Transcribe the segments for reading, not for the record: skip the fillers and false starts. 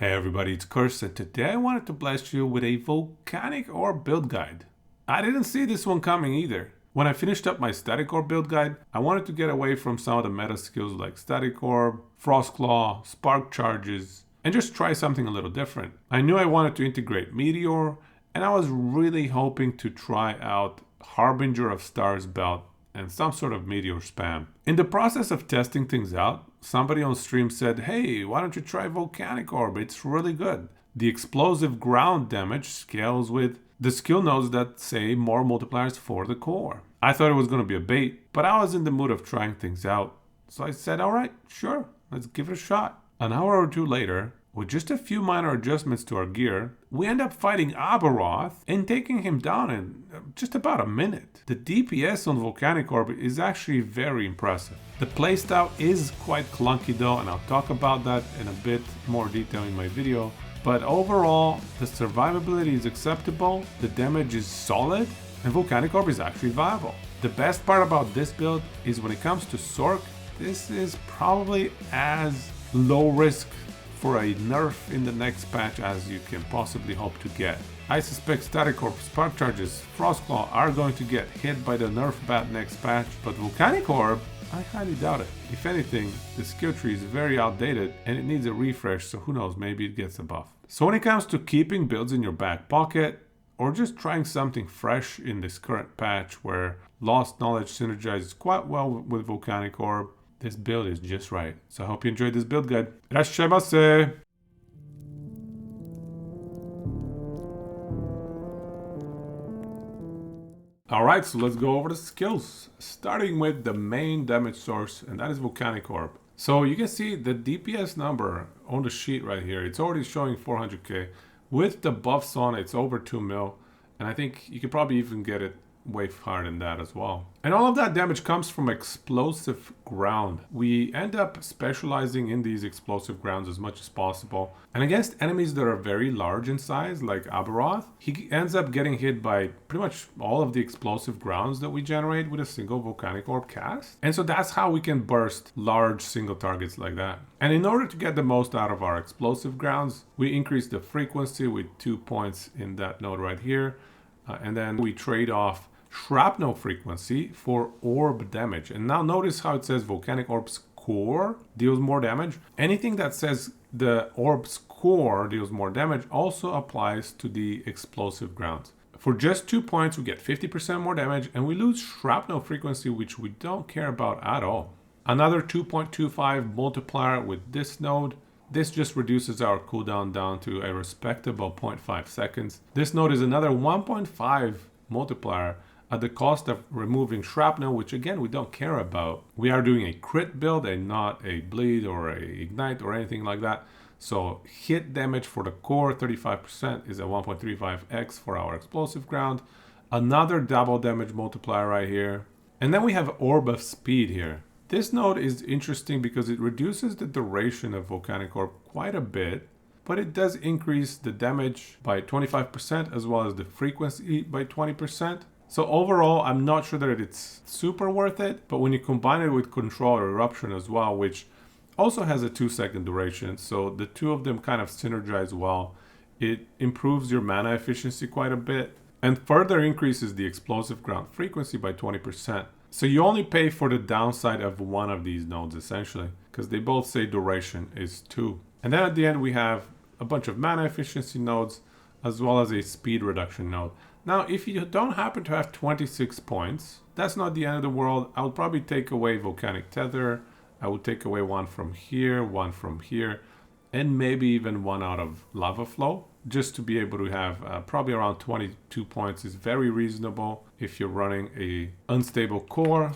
Hey everybody, it's Curse, and today I wanted to blast you with a Volcanic Orb build guide. I didn't see this one coming either. When I finished up my Static Orb build guide, I wanted to get away from some of the meta skills like Static Orb, Frost Claw, Spark Charges, and just try something a little different. I knew I wanted to integrate Meteor, and I was really hoping to try out Harbinger of Stars belt and some sort of Meteor spam. In the process of testing things out, somebody on stream said, hey, why don't you try Volcanic Orb? It's really good. The explosive ground damage scales with the skill nodes that say more multipliers for the core. I thought it was going to be a bait, but I was in the mood of trying things out. So I said, all right, sure, let's give it a shot. An hour or two later, with just a few minor adjustments to our gear, we end up fighting Amulet and taking him down in just about a minute. The DPS on Volcanic Orb is actually very impressive. The playstyle is quite clunky though, and I'll talk about that in a bit more detail in my video. But overall, the survivability is acceptable, the damage is solid, and Volcanic Orb is actually viable. The best part about this build is when it comes to Sorc, this is probably as low risk for a nerf in the next patch as you can possibly hope to get. I suspect Static Orb, Spark Charges, Frost Claw are going to get hit by the nerf bat next patch, but Volcanic Orb, I highly doubt it. If anything, the skill tree is very outdated and it needs a refresh, so who knows, maybe it gets a buff. So when it comes to keeping builds in your back pocket, or just trying something fresh in this current patch where Lost Knowledge synergizes quite well with Volcanic Orb, this build is just right. So I hope you enjoyed this build guide. Irashaimase! Alright, so let's go over the skills. Starting with the main damage source, and that is Volcanic Orb. So you can see the DPS number on the sheet right here. It's already showing 400k. With the buffs on, it's over 2 mil. And I think you could probably even get it way higher than that as well. And all of that damage comes from explosive ground. We end up specializing in these explosive grounds as much as possible. And against enemies that are very large in size, like Amulet, he ends up getting hit by pretty much all of the explosive grounds that we generate with a single Volcanic Orb cast. And so that's how we can burst large single targets like that. And in order to get the most out of our explosive grounds, we increase the frequency with 2 points in that node right here. And then we trade off shrapnel frequency for orb damage. And now notice how it says Volcanic Orb's core deals more damage. Anything that says the orb's core deals more damage also applies to the explosive grounds. For just 2 points, we get 50% more damage, and we lose shrapnel frequency, which we don't care about at all. Another 2.25 multiplier with this node. This just reduces our cooldown down to a respectable 0.5 seconds. This node is another 1.5 multiplier at the cost of removing shrapnel, which again, we don't care about. We are doing a crit build and not a bleed or a ignite or anything like that. So hit damage for the core, 35% is a 1.35x for our explosive ground. Another double damage multiplier right here. And then we have Orb of Speed here. This node is interesting because it reduces the duration of Volcanic Orb quite a bit, but it does increase the damage by 25% as well as the frequency by 20%. So overall, I'm not sure that it's super worth it, but when you combine it with Control or Eruption as well, which also has a 2-second duration, so the two of them kind of synergize well, it improves your mana efficiency quite a bit and further increases the explosive ground frequency by 20%. So you only pay for the downside of one of these nodes essentially, because they both say duration is 2. And then at the end we have a bunch of mana efficiency nodes as well as a speed reduction node. Now, if you don't happen to have 26 points, that's not the end of the world. I would probably take away Volcanic Tether. I would take away one from here, and maybe even one out of Lava Flow, just to be able to have probably around 22 points is very reasonable if you're running a unstable core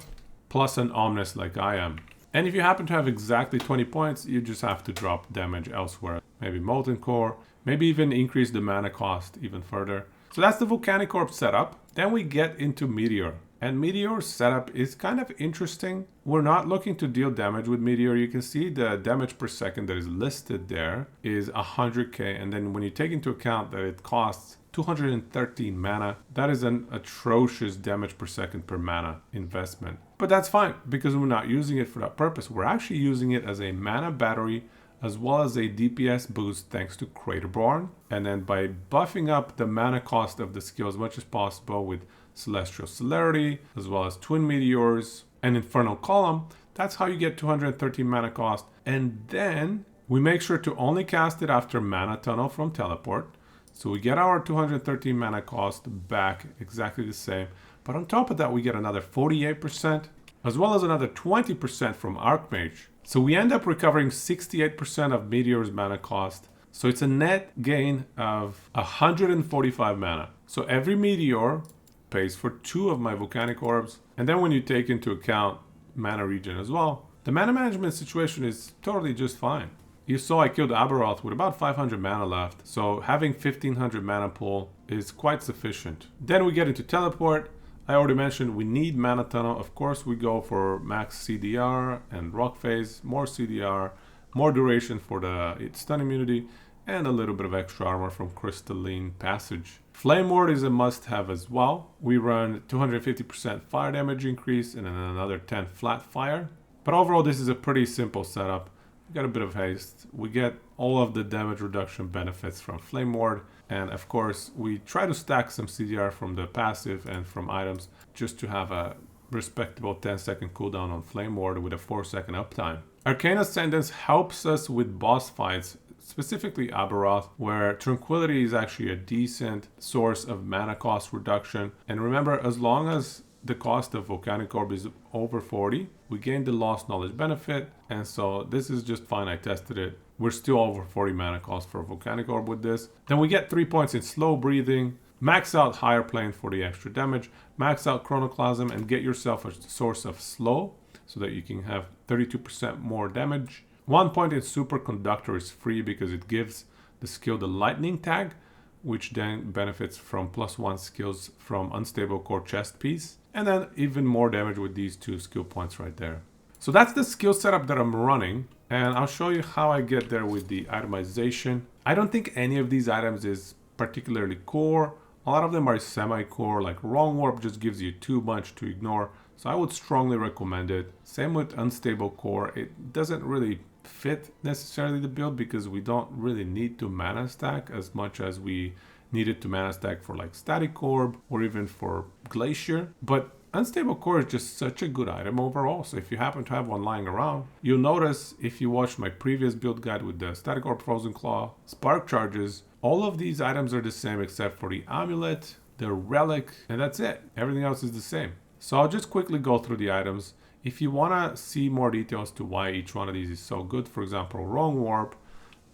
plus an Omnis like I am. And if you happen to have exactly 20 points, you just have to drop damage elsewhere. Maybe Molten Core, maybe even increase the mana cost even further. So that's the Volcanic Orb setup. Then we get into Meteor. And Meteor's setup is kind of interesting. We're not looking to deal damage with Meteor. You can see the damage per second that is listed there is 100k. And then when you take into account that it costs 213 mana, that is an atrocious damage per second per mana investment. But that's fine because we're not using it for that purpose. We're actually using it as a mana battery as well as a DPS boost thanks to Craterborn. And then by buffing up the mana cost of the skill as much as possible with Celestial Celerity, as well as Twin Meteors and Infernal Column, that's how you get 213 mana cost. And then we make sure to only cast it after Mana Tunnel from Teleport. So we get our 213 mana cost back exactly the same. But on top of that, we get another 48%, as well as another 20% from Archmage. So we end up recovering 68% of Meteor's mana cost. So it's a net gain of 145 mana. So every Meteor pays for 2 of my Volcanic Orbs. And then when you take into account mana regen as well, the mana management situation is totally just fine. You saw I killed Aberoth with about 500 mana left, so having 1500 mana pool is quite sufficient. Then we get into Teleport. I already mentioned we need Mana Tunnel. Of course we go for max CDR and Rock Phase, more CDR, more duration for the stun immunity, and a little bit of extra armor from Crystalline Passage. Flame Ward is a must-have as well. We run 250% fire damage increase and then another 10 flat fire. But overall this is a pretty simple setup. We got a bit of haste. We get all of the damage reduction benefits from Flame Ward. And of course, we try to stack some CDR from the passive and from items just to have a respectable 10-second cooldown on Flame Ward with a 4-second uptime. Arcane Ascendance helps us with boss fights, specifically Aberoth, where Tranquility is actually a decent source of mana cost reduction. And remember, as long as the cost of Volcanic Orb is over 40, we gain the Lost Knowledge benefit, and so this is just fine. I tested it. We're still over 40 mana cost for Volcanic Orb with this. Then we get 3 points in Slow Breathing, max out Higher Plane for the extra damage, max out Chronoclasm, and get yourself a source of Slow so that you can have 32% more damage. 1 point in Superconductor is free because it gives the skill the Lightning tag, which then benefits from +1 skills from Unstable Core Chest Piece. And then even more damage with these 2 skill points right there. So that's the skill setup that I'm running. And I'll show you how I get there with the itemization. I don't think any of these items is particularly core. A lot of them are semi-core, like Wrongwarp just gives you too much to ignore. So I would strongly recommend it. Same with Unstable Core. It doesn't really fit necessarily the build because we don't really need to mana stack as much as we needed to mana stack for like Static Orb or even for Glacier. But Unstable Core is just such a good item overall. So if you happen to have one lying around, you'll notice if you watched my previous build guide with the Static Orb Frozen Claw, Spark Charges, all of these items are the same except for the Amulet, the Relic, and that's it. Everything else is the same. So I'll just quickly go through the items. If you want to see more details to why each one of these is so good, for example, Wrongwarp,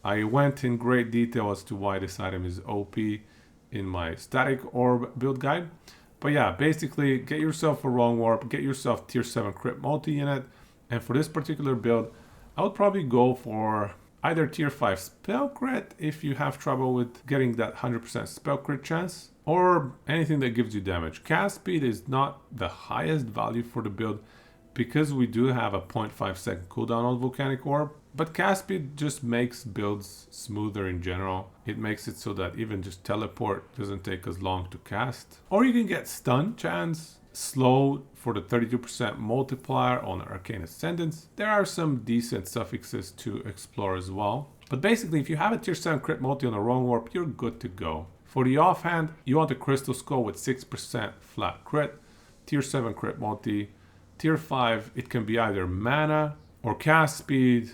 I went in great detail as to why this item is OP in my Static Orb build guide. But yeah, basically get yourself a Wrongwarp, get yourself tier 7 crit multi in it. And for this particular build, I would probably go for either tier 5 spell crit if you have trouble with getting that 100% spell crit chance, or anything that gives you damage. Cast speed is not the highest value for the build because we do have a 0.5 second cooldown on Volcanic Orb. But cast speed just makes builds smoother in general. It makes it so that even just teleport doesn't take as long to cast. Or you can get stun chance, slow for the 32% multiplier on Arcane Ascendance. There are some decent suffixes to explore as well. But basically, if you have a tier 7 crit multi on a Wrongwarp, you're good to go. For the offhand, you want a Crystal Skull with 6% flat crit, tier 7 crit multi. Tier 5, it can be either mana or cast speed,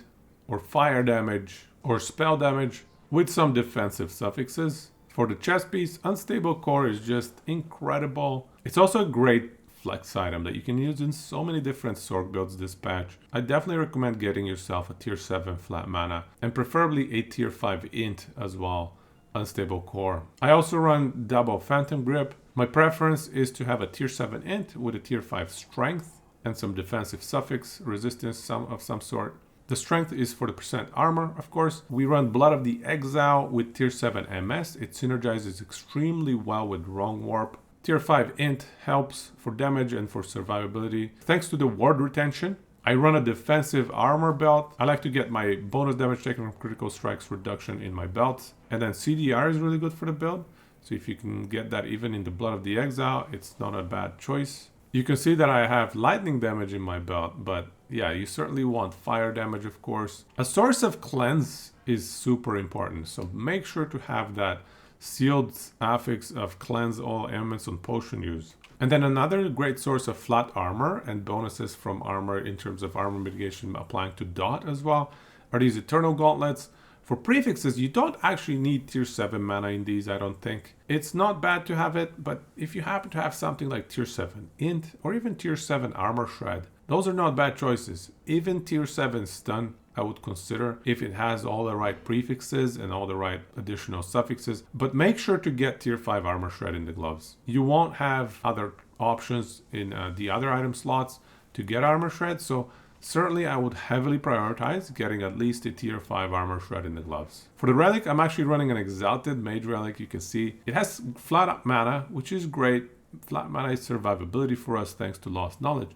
or fire damage, or spell damage, with some defensive suffixes. For the chest piece, Unstable Core is just incredible. It's also a great flex item that you can use in so many different Sorc builds this patch. I definitely recommend getting yourself a tier 7 flat mana, and preferably a tier 5 int as well, Unstable Core. I also run double Phantom Grip. My preference is to have a tier 7 int with a tier 5 strength, and some defensive suffix resistance of some sort. The strength is for the percent armor, of course. We run Blood of the Exile with tier 7 MS. It synergizes extremely well with Wrongwarp. Tier 5 int helps for damage and for survivability. Thanks to the ward retention, I run a defensive armor belt. I like to get my bonus damage taken from critical strikes reduction in my belts. And then CDR is really good for the build. So if you can get that even in the Blood of the Exile, it's not a bad choice. You can see that I have lightning damage in my belt, but yeah, you certainly want fire damage, of course. A source of cleanse is super important, so make sure to have that sealed affix of cleanse all ailments on potion use. And then another great source of flat armor and bonuses from armor in terms of armor mitigation applying to dot as well are these eternal gauntlets. For prefixes, you don't actually need tier 7 mana in these, I don't think. It's not bad to have it, but if you happen to have something like tier 7 int or even tier 7 armor shred, those are not bad choices. Even tier 7 stun I would consider if it has all the right prefixes and all the right additional suffixes, but make sure to get tier 5 armor shred in the gloves. You won't have other options in the other item slots to get armor shred, so certainly I would heavily prioritize getting at least a tier 5 armor shred in the gloves. For the relic, I'm actually running an exalted mage relic. You can see it has flat mana, which is great. Flat mana is survivability for us thanks to lost knowledge,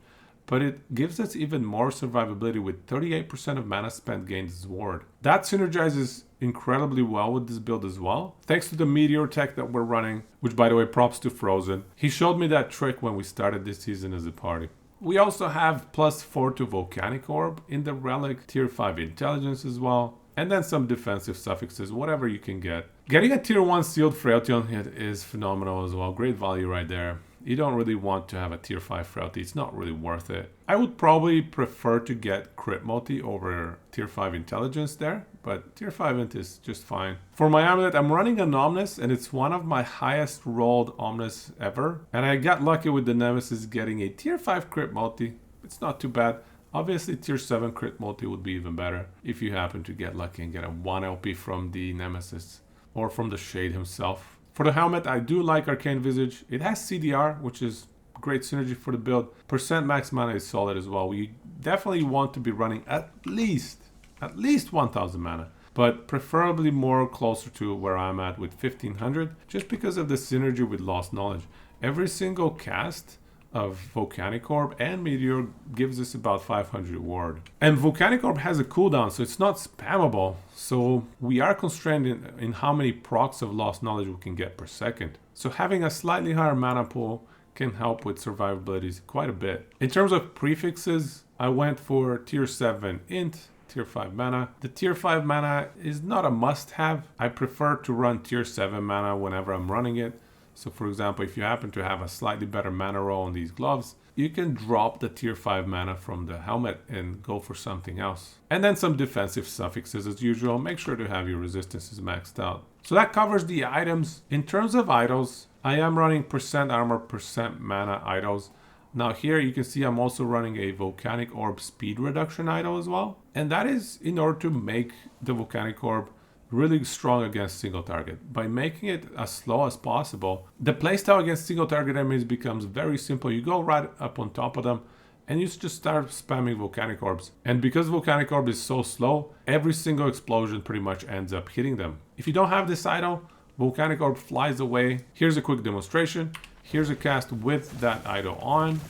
but it gives us even more survivability with 38% of mana spent gained as ward. That synergizes incredibly well with this build as well, thanks to the Meteor tech that we're running, which by the way, props to Frozen. He showed me that trick when we started this season as a party. We also have +4 to Volcanic Orb in the Relic, tier 5 intelligence as well, and then some defensive suffixes, whatever you can get. Getting a tier 1 sealed frailty on hit is phenomenal as well, great value right there. You don't really want to have a tier 5 frailty, it's not really worth it. I would probably prefer to get crit multi over tier 5 intelligence there, but tier 5 int is just fine. For my amulet, I'm running an Omnis, and it's one of my highest rolled Omnis ever. And I got lucky with the Nemesis getting a tier 5 crit multi. It's not too bad. Obviously, tier 7 crit multi would be even better if you happen to get lucky and get a 1 LP from the Nemesis or from the Shade himself. For the helmet, I do like Arcane Visage. It has CDR, which is great synergy for the build. Percent max mana is solid as well. You definitely want to be running at least 1000 mana, but preferably more closer to where I'm at with 1500, just because of the synergy with Lost Knowledge. Every single cast of Volcanic Orb and Meteor gives us about 500 ward. And Volcanic Orb has a cooldown, so it's not spammable. So we are constrained in how many procs of Lost Knowledge we can get per second. So having a slightly higher mana pool can help with survivability quite a bit. In terms of prefixes, I went for tier 7 int, tier 5 mana. The tier 5 mana is not a must-have. I prefer to run tier 7 mana whenever I'm running it. So for example, if you happen to have a slightly better mana roll on these gloves, you can drop the tier 5 mana from the helmet and go for something else. And then some defensive suffixes as usual. Make sure to have your resistances maxed out. So that covers the items. In terms of idols, I am running percent armor, percent mana idols. Now here you can see I'm also running a Volcanic Orb speed reduction idol as well. And that is in order to make the Volcanic Orb really strong against single target. By making it as slow as possible, the playstyle against single target enemies becomes very simple. You go right up on top of them and you just start spamming Volcanic Orbs. And because Volcanic Orb is so slow, every single explosion pretty much ends up hitting them. If you don't have this idol, Volcanic Orb flies away. Here's a quick demonstration. Here's a cast with that idol on.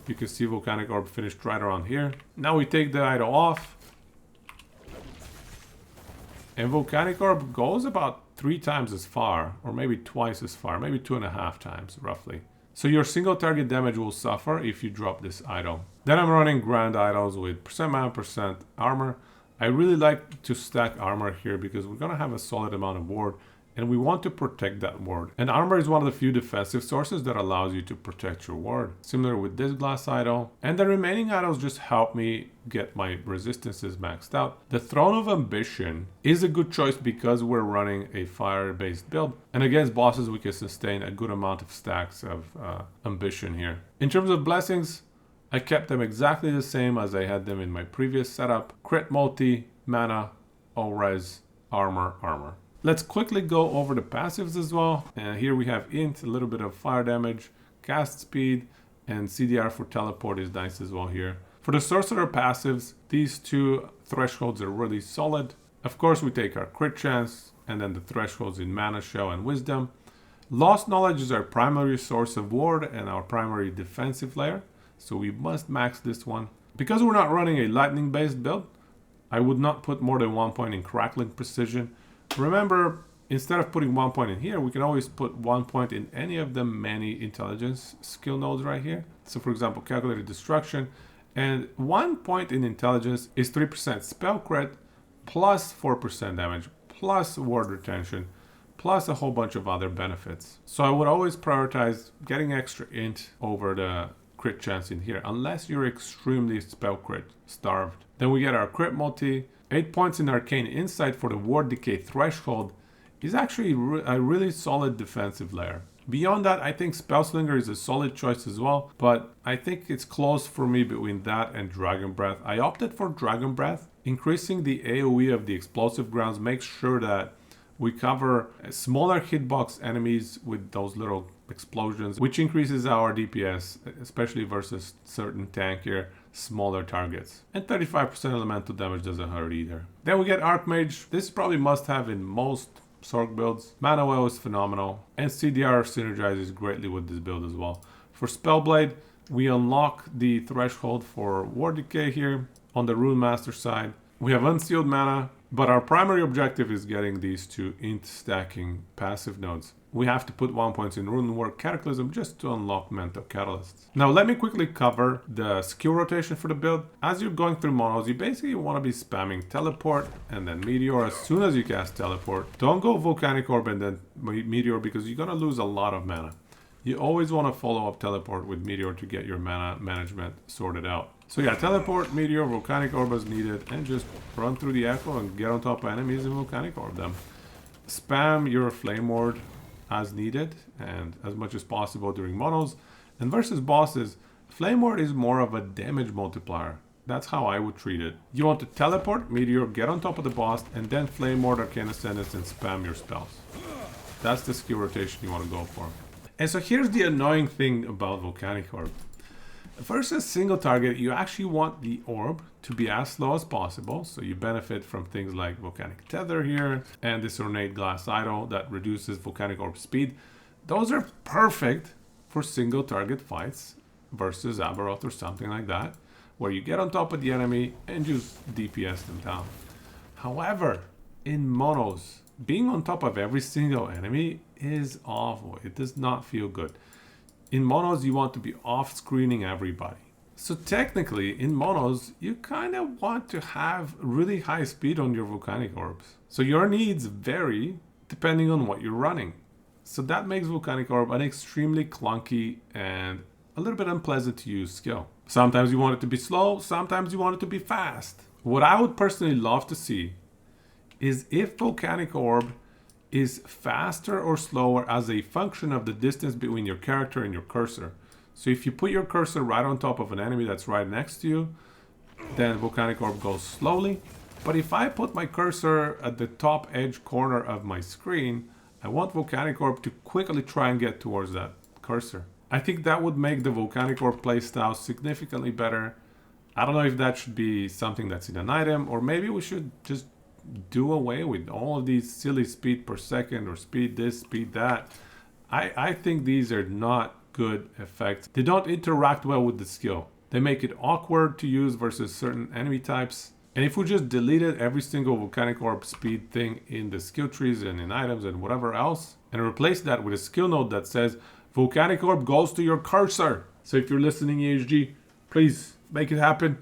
You can see Volcanic Orb finished right around here. Now we take the idol off. And Volcanic Orb goes about 3 times as far, or maybe twice as far, maybe 2.5 times roughly. So your single target damage will suffer if you drop this idol. Then I'm running Grand Idols with percent mana, percent armor. I really like to stack armor here because we're going to have a solid amount of ward and we want to protect that ward. And armor is one of the few defensive sources that allows you to protect your ward. Similar with this glass idol. And the remaining idols just help me get my resistances maxed out. The Throne of Ambition is a good choice because we're running a fire-based build. And against bosses, we can sustain a good amount of stacks of Ambition here. In terms of blessings, I kept them exactly the same as I had them in my previous setup. Crit multi, mana, all res, armor, armor. Let's quickly go over the passives as well. Here we have int, a little bit of fire damage, cast speed, and CDR for teleport is nice as well here. For the sorcerer passives, these 2 thresholds are really solid. Of course, we take our crit chance, and then the thresholds in mana shell and wisdom. Lost knowledge is our primary source of ward and our primary defensive layer, so we must max this one. Because we're not running a lightning based build, I would not put more than 1 point in crackling precision. Remember, instead of putting 1 point in here, we can always put 1 point in any of the many intelligence skill nodes right here. So for example, calculated destruction, and 1 point in intelligence is 3% spell crit plus 4% damage plus ward retention plus a whole bunch of other benefits. So I would always prioritize getting extra int over the crit chance in here, unless you're extremely spell crit starved. Then we get our crit multi. 8 points in Arcane Insight for the ward decay threshold is actually a really solid defensive layer. Beyond that, I think Spellslinger is a solid choice as well, but I think it's close for me between that and Dragon Breath. I opted for Dragon Breath. Increasing the AoE of the explosive grounds makes sure that we cover smaller hitbox enemies with those little explosions, which increases our DPS, especially versus certain tankier, smaller targets. And 35% elemental damage doesn't hurt either. Then we get Archmage. This is probably must have in most Sorc builds. Mana Well is phenomenal, and CDR synergizes greatly with this build as well. For Spellblade, we unlock the threshold for Ward Decay here on the Rune Master side. We have Unsealed Mana, but our primary objective is getting these two int stacking passive nodes. We have to put 1 point in Runework Cataclysm just to unlock Mental Catalysts. Now let me quickly cover the skill rotation for the build. As you're going through monos, you basically want to be spamming Teleport and then Meteor as soon as you cast Teleport. Don't go Volcanic Orb and then Meteor because you're going to lose a lot of mana. You always want to follow up Teleport with Meteor to get your mana management sorted out. So yeah, Teleport, Meteor, Volcanic Orb as needed, and just run through the Echo and get on top of enemies and Volcanic Orb them. Spam your Flame Ward as needed and as much as possible during monos. And versus bosses, Flame Ward is more of a damage multiplier. That's how I would treat it. You want to Teleport, Meteor, get on top of the boss, and then Flame Ward, Arcane Ascendance, and spam your spells. That's the skill rotation you want to go for. And so here's the annoying thing about Volcanic Orb. Versus single target, you actually want the orb to be as slow as possible, so you benefit from things like Volcanic Tether here and this Ornate Glass Idol that reduces Volcanic Orb speed. Those are perfect for single target fights versus Aberoth or something like that, where you get on top of the enemy and just DPS them down. However, in monos, being on top of every single enemy is awful. It does not feel good. In monos, you want to be off-screening everybody. So technically, in monos, you kind of want to have really high speed on your Volcanic Orbs. So your needs vary depending on what you're running. So that makes Volcanic Orb an extremely clunky and a little bit unpleasant to use skill. Sometimes you want it to be slow, sometimes you want it to be fast. What I would personally love to see is if Volcanic Orb is faster or slower as a function of the distance between your character and your cursor. So if you put your cursor right on top of an enemy that's right next to you, then Volcanic Orb goes slowly. But if I put my cursor at the top edge corner of my screen, I want Volcanic Orb to quickly try and get towards that cursor. I think that would make the Volcanic Orb playstyle significantly better. I don't know if that should be something that's in an item, or maybe we should just do away with all of these silly speed per second or speed this, speed that. I think these are not good effects. They don't interact well with the skill. They make it awkward to use versus certain enemy types. And if we just deleted every single Volcanic Orb speed thing in the skill trees and in items and whatever else, and replace that with a skill node that says Volcanic Orb goes to your cursor. So if you're listening, EHG, please make it happen.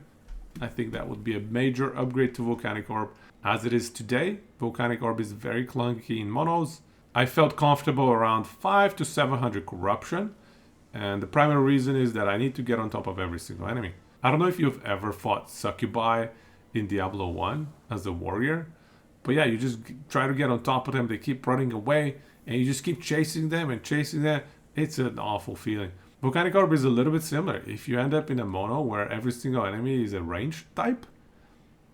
I think that would be a major upgrade to Volcanic Orb. As it is today, Volcanic Orb is very clunky in monos. I felt comfortable around 500 to 700 corruption, and the primary reason is that I need to get on top of every single enemy. I don't know if you've ever fought Succubi in Diablo 1 as a warrior, but yeah, you just try to get on top of them, they keep running away, and you just keep chasing them and chasing them. It's an awful feeling. Volcanic Orb is a little bit similar. If you end up in a mono where every single enemy is a ranged type,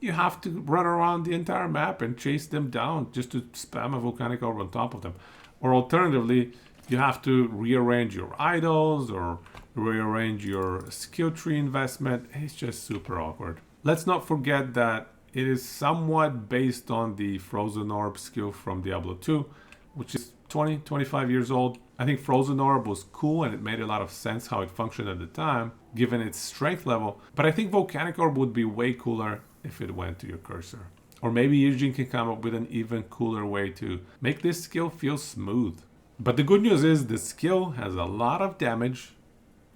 you have to run around the entire map and chase them down just to spam a Volcanic Orb on top of them. Or alternatively, you have to rearrange your idols or rearrange your skill tree investment. It's just super awkward. Let's not forget that it is somewhat based on the Frozen Orb skill from Diablo 2, which is 25 years old. I think Frozen Orb was cool and it made a lot of sense how it functioned at the time, given its strength level. But I think Volcanic Orb would be way cooler if it went to your cursor. Or maybe Eugene can come up with an even cooler way to make this skill feel smooth. But the good news is the skill has a lot of damage,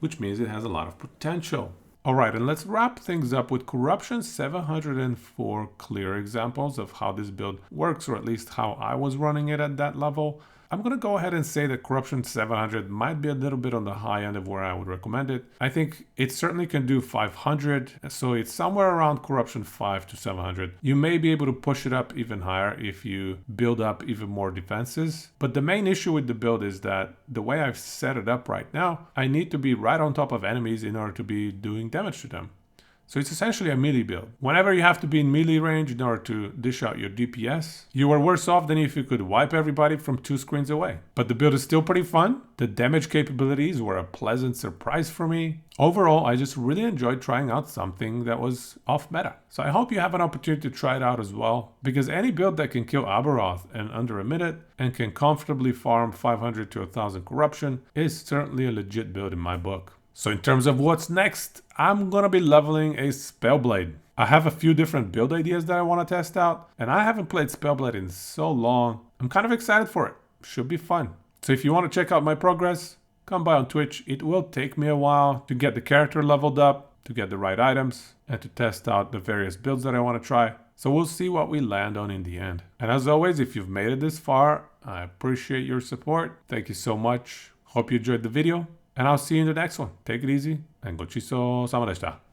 which means it has a lot of potential. Alright, and let's wrap things up with Corruption 704 clear examples of how this build works, or at least how I was running it at that level. I'm going to go ahead and say that Corruption 700 might be a little bit on the high end of where I would recommend it. I think it certainly can do 500, so it's somewhere around Corruption 5 to 700. You may be able to push it up even higher if you build up even more defenses. But the main issue with the build is that the way I've set it up right now, I need to be right on top of enemies in order to be doing damage to them. So it's essentially a melee build. Whenever you have to be in melee range in order to dish out your DPS, you are worse off than if you could wipe everybody from 2 screens away. But the build is still pretty fun. The damage capabilities were a pleasant surprise for me. Overall, I just really enjoyed trying out something that was off meta. So I hope you have an opportunity to try it out as well, because any build that can kill Aberoth in under a minute and can comfortably farm 500 to 1000 corruption is certainly a legit build in my book. So in terms of what's next, I'm gonna be leveling a Spellblade. I have a few different build ideas that I want to test out, and I haven't played Spellblade in so long. I'm kind of excited for it. Should be fun. So if you want to check out my progress, come by on Twitch. It will take me a while to get the character leveled up, to get the right items, and to test out the various builds that I want to try. So we'll see what we land on in the end. And as always, if you've made it this far, I appreciate your support. Thank you so much. Hope you enjoyed the video. And I'll see you in the next one. Take it easy, and gochiso sama deshita.